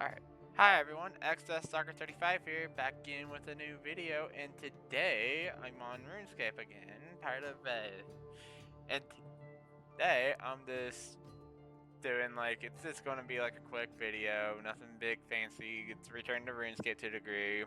Alright. Hi everyone, XS Soccer 35 here, back in with a new video, and today I'm on RuneScape again, tired of bed. And today I'm just doing it's just gonna be like a quick video, nothing big fancy. It's return to RuneScape to a degree.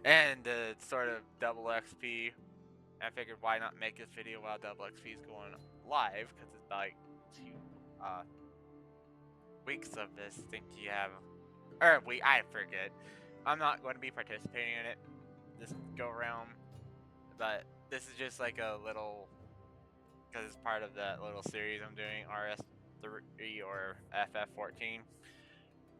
And it's sort of double XP. I figured why not make this video while double XP is going live, because it's like 2 weeks of this. Think you have I forget. I'm not going to be participating in it this go around, but this is just like a little, because it's part of that little series I'm doing, RS3 or FF14.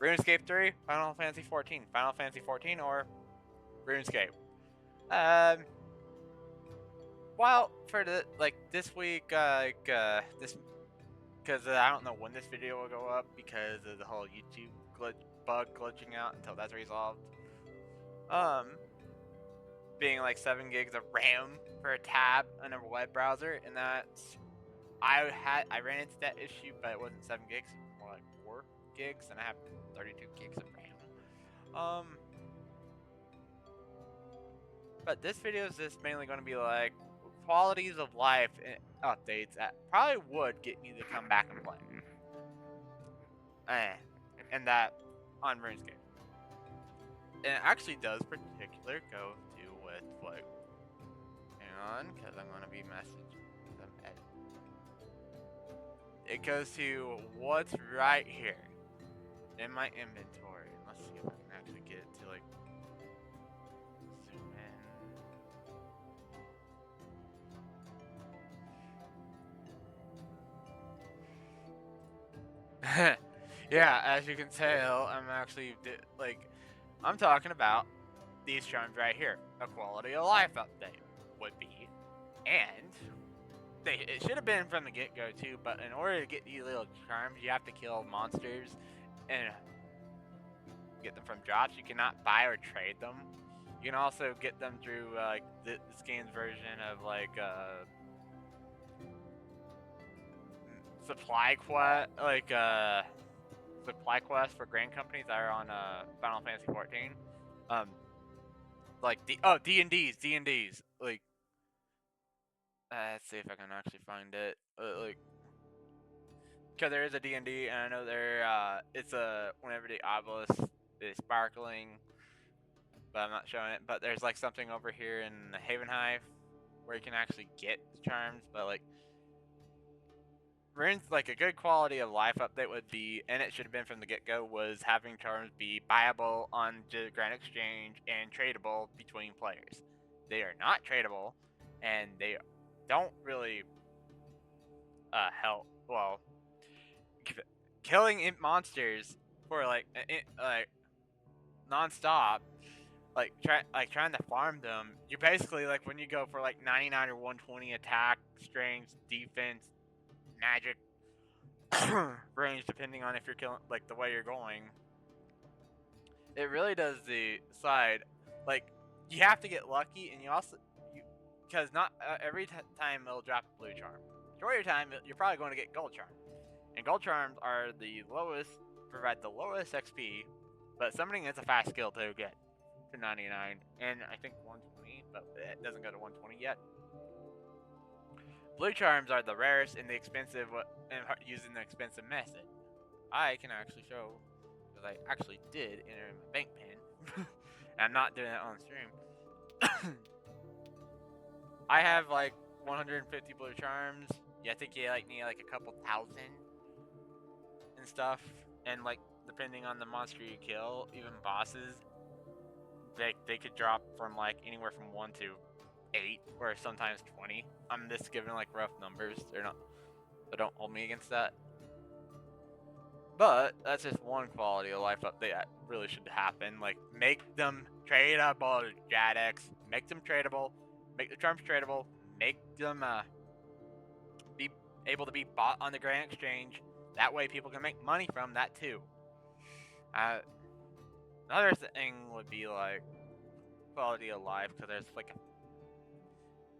RuneScape 3, Final Fantasy 14, Final Fantasy 14, or RuneScape. Well, for this week, this, because I don't know when this video will go up because of the whole YouTube bug glitching out until that's resolved. Being like 7 gigs of RAM for a tab on a web browser, and that's I ran into that issue, but it wasn't 7 gigs, more like 4 gigs, and I have 32 gigs of RAM. But this video is just mainly going to be like qualities of life updates that probably would get me to come back and play. And that on RuneScape. And it actually does particular go to with like, hang on, because I'm gonna be messaging them. It goes to what's right here in my inventory. Let's see if I can actually get it to like zoom in. Yeah, as you can tell, I'm actually I'm talking about these charms right here. A quality of life update would be, and it should have been from the get-go too. But in order to get these little charms, you have to kill monsters and get them from drops. You cannot buy or trade them. You can also get them through like this game's version of supply quest, supply quests for grand companies that are on Final Fantasy 14. Like D&Ds. Like, let's see if I can actually find it. Because there is a D&D, and I know it's whenever the obelisk is sparkling, but I'm not showing it. But there's like something over here in the Haven Hive where you can actually get charms, but like runes, like a good quality of life update would be, and it should have been from the get-go, was having charms be buyable on Grand Exchange and tradable between players. They are not tradable, and they don't really help. Well, killing monsters for like non-stop, trying to farm them. You're basically like when you go for like 99 or 120 attack, strength, defense, magic range, depending on if you're killing like the way you're going. It really does decide. Like, you have to get lucky, and because not every time it'll drop a blue charm. Majority of the time, you're probably going to get gold charm, and gold charms are the lowest, provide the lowest XP, but summoning is a fast skill to get to 99, and I think 120, but it doesn't go to 120 yet. Blue charms are the rarest and the expensive, and using the expensive method. I can actually show, because I actually did enter in my bank pin. And I'm not doing it on stream. I have like 150 blue charms. Yeah, I think you need like a couple thousand and stuff. And like depending on the monster you kill, even bosses, they could drop from like anywhere from 1 to 8 or sometimes 20. I'm just giving like rough numbers. They're not, so don't hold me against that. But that's just one quality of life update that really should happen. Like, make them tradable, Jagex. Make them tradable. Make the charms tradable. Make them be able to be bought on the Grand Exchange. That way people can make money from that too. Another thing would be like quality of life, because there's like a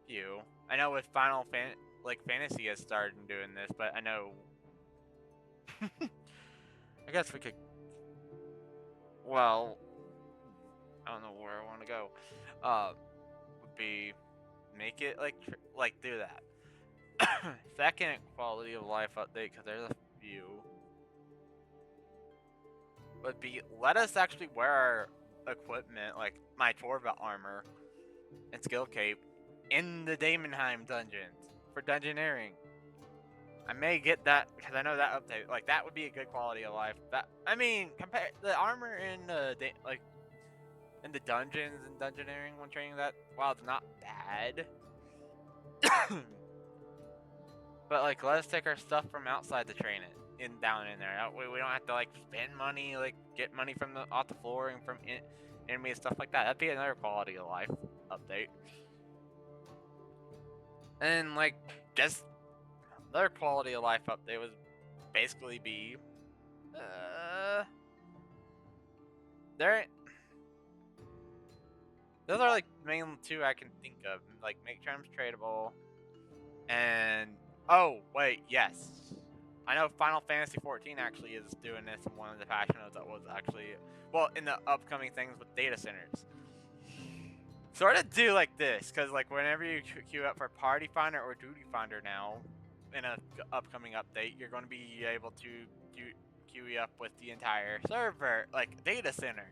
few. I know with Fantasy has started doing this, but I know I guess we could well, I don't know where I want to go. Would be make it like do that. Second quality of life update, because there's a few, would be let us actually wear our equipment, like my Torva armor and skill cape, in the Daemonheim dungeons for dungeoneering. I may get that because I know that update. Like that would be a good quality of life. That I mean, compare the armor in like in the dungeons and dungeoneering when training that. While it's not bad, but like let us take our stuff from outside to train it down in there. That way we don't have to like spend money, like get money from the off the floor and from enemy and stuff like that. That'd be another quality of life update. And like just another quality of life update would basically be there. Those are like the main two I can think of. Like make charms tradable, and oh wait, yes, I know Final Fantasy 14 actually is doing this in one of the patch notes that was actually well in the upcoming things with data centers. Sort of do like this, because like whenever you queue up for Party Finder or Duty Finder now, in a upcoming update, you're going to be able to queue up with the entire server, like data center.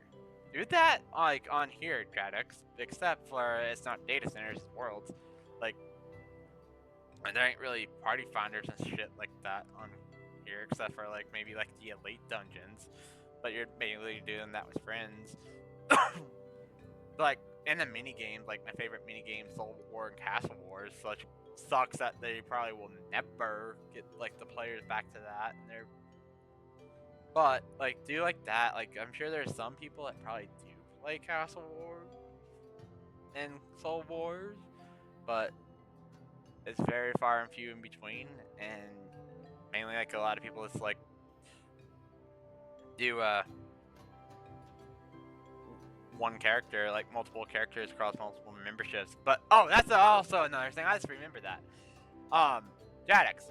Do that like on here, Jagex, except for it's not data centers, it's worlds. Like, and there ain't really Party Finders and shit like that on here, except for like maybe like the elite dungeons. But you're mainly doing that with friends. Like in the mini games, like my favorite mini games, Soul War and Castle Wars, such sucks that they probably will never get like the players back to that, and they're. But like do like that. Like I'm sure there's some people that probably do play Castle Wars and Soul Wars, but it's very far and few in between, and mainly like a lot of people just like do one character, like multiple characters across multiple memberships. But oh, that's also another thing. I just remember that. Jagex,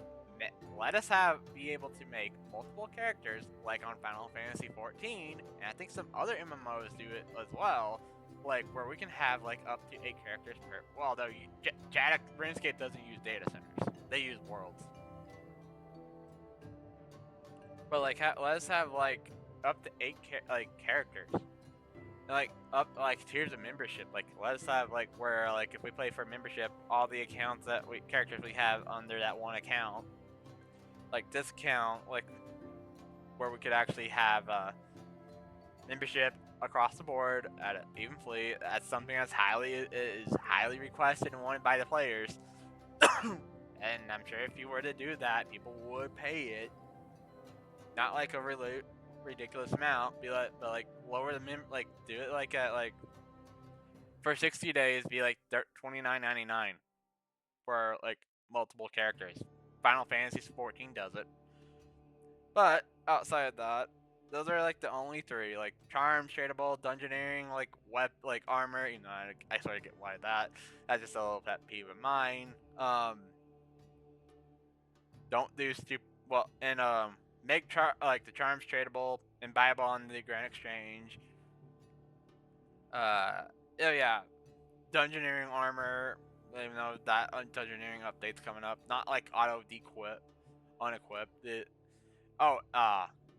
let us be able to make multiple characters like on Final Fantasy 14, and I think some other MMOs do it as well. Like where we can have like up to 8 characters per. Well, though Jagex RuneScape doesn't use data centers; they use worlds. But like, let us have like up to 8 characters. Like up like tiers of membership. Like let us have like where like if we play for membership, all the accounts that characters we have under that one account, like discount, like where we could actually have membership across the board at an even fleet. That's something that's highly requested and wanted by the players. And I'm sure if you were to do that, people would pay it. Not like a really ridiculous amount, but like lower the like do it like at like for 60 days, be like $29.99 for like multiple characters. Final Fantasy 14 does it. But outside of that, those are like the only 3. Like charm, tradable, dungeoneering, like like armor. You know, I sort of get why that's just a little pet peeve of mine. Don't do stupid. Well, and make like the charms tradable and buyable on the Grand Exchange. Oh yeah, dungeoneering armor. Even though that dungeoneering update's coming up, not like auto dequip, unequip.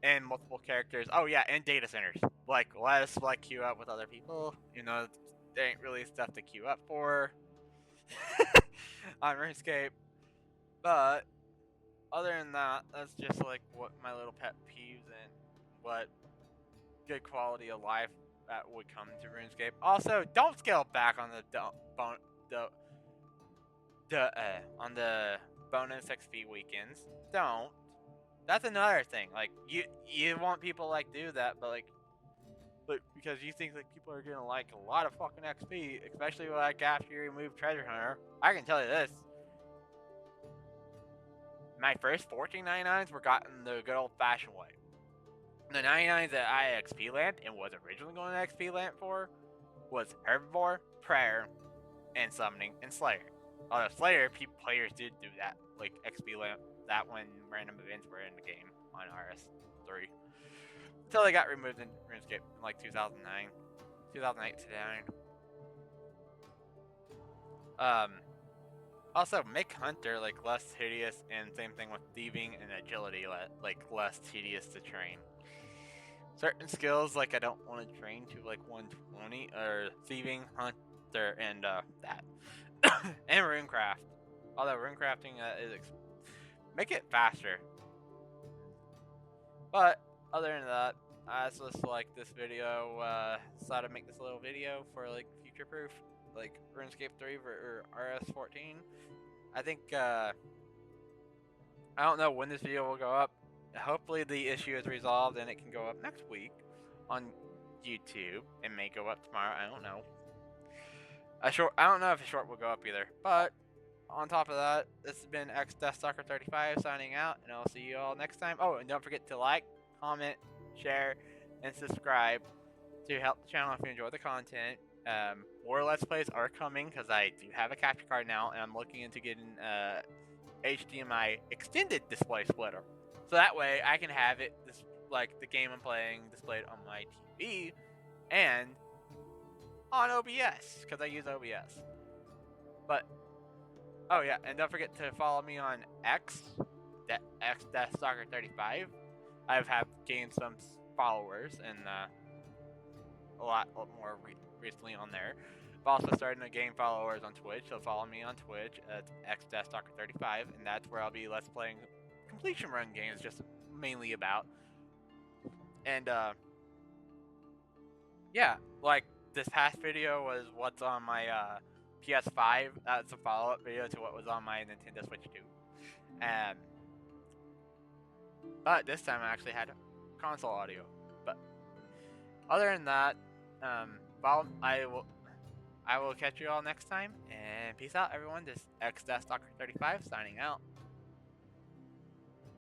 And multiple characters. Oh yeah, and data centers. Like let us like queue up with other people. You know, there ain't really stuff to queue up for on RuneScape. But other than that, that's just like what my little pet peeves and what good quality of life that would come to RuneScape. Also, don't scale back on on the bonus XP weekends. Don't. That's another thing. Like you want people like do that, but because you think like people are gonna like a lot of fucking XP, especially like after you remove Treasure Hunter. I can tell you this. My first 14.99s were gotten the good old fashioned way. The 99s that I XP land and was originally going to XP land for was Herbivore, Prayer, and Summoning, and Slayer. Although Slayer, players did do that, like XP land that when random events were in the game on RS3. until they got removed in RuneScape in like 2009, 2008 to 9. Also make Hunter like less tedious, and same thing with thieving and agility, like less tedious to train. Certain skills like I don't want to train to like 120, or thieving, Hunter, and that, and runecraft. Although runecrafting make it faster. But other than that, I just like this video. Decided to make this little video for like future proof, like RuneScape 3 or RS14. I think I don't know when this video will go up. Hopefully the issue is resolved and it can go up next week on YouTube. It may go up tomorrow. I don't know. I don't know if a short will go up either. But on top of that, this has been XDeathStalker35 signing out, and I'll see you all next time. Oh, and don't forget to like, comment, share, and subscribe to help the channel if you enjoy the content. More Let's Plays are coming because I do have a capture card now, and I'm looking into getting HDMI extended display splitter. So that way I can have it, like the game I'm playing, displayed on my TV and on OBS, because I use OBS. But oh yeah, and don't forget to follow me on XDeathStalker35. I have gained some followers and a lot more recently on there. I've also started to gain followers on Twitch, so follow me on Twitch at XDeathStalker35, and that's where I'll be Let's Playing completion run games, just mainly about. And yeah, like this past video was what's on my PS5. That's a follow-up video to what was on my Nintendo Switch 2. But this time I actually had console audio. But other than that, I will catch you all next time, and peace out, everyone. This is XDeathStalker35 signing out.